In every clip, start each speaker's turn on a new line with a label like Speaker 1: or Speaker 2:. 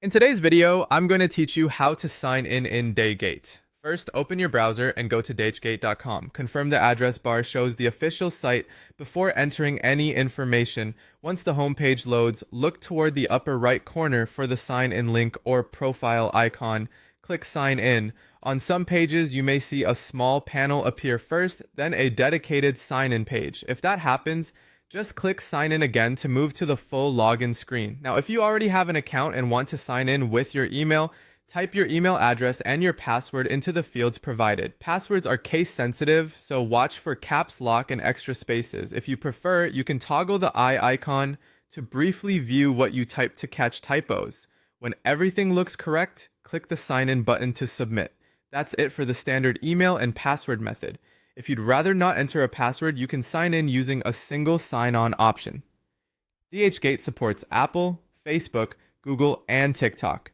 Speaker 1: In today's video, I'm going to teach you how to sign in Dhgate. First, open your browser and go to dhgate.com. Confirm the address bar shows the official site before entering any information. Once the homepage loads, look toward the upper right corner for the sign in link or profile icon. Click sign in. On some pages, you may see a small panel appear first, then a dedicated sign in page. If that happens, just click sign in again to move to the full login screen. Now, if you already have an account and want to sign in with your email, type your email address and your password into the fields provided. Passwords are case sensitive, so watch for caps lock and extra spaces. If you prefer, you can toggle the eye icon to briefly view what you typed to catch typos. When everything looks correct, click the sign in button to submit. That's it for the standard email and password method. If you'd rather not enter a password, you can sign in using a single sign-on option. Dhgate supports Apple, Facebook, Google, and TikTok.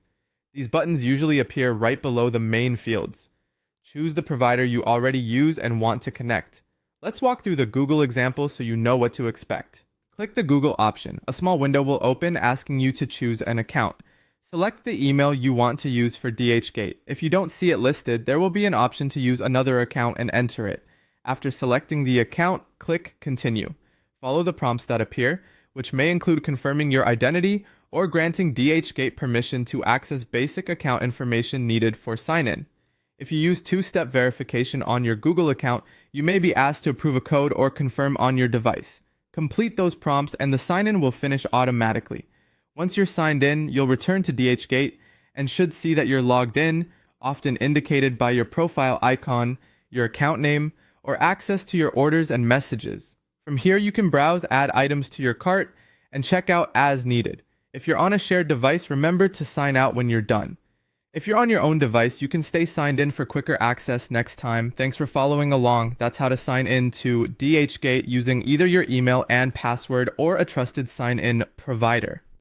Speaker 1: These buttons usually appear right below the main fields. Choose the provider you already use and want to connect. Let's walk through the Google example so you know what to expect. Click the Google option. A small window will open asking you to choose an account. Select the email you want to use for Dhgate. If you don't see it listed, there will be an option to use another account and enter it. After selecting the account, click Continue. Follow the prompts that appear, which may include confirming your identity or granting Dhgate permission to access basic account information needed for sign-in. If you use two-step verification on your Google account, you may be asked to approve a code or confirm on your device. Complete those prompts and the sign-in will finish automatically. Once you're signed in, you'll return to Dhgate and should see that you're logged in, often indicated by your profile icon, your account name, or access to your orders and messages. From here, you can browse, add items to your cart, and check out as needed. If you're on a shared device, remember to sign out when you're done. If you're on your own device, you can stay signed in for quicker access next time. Thanks for following along. That's how to sign in to Dhgate using either your email and password or a trusted sign-in provider.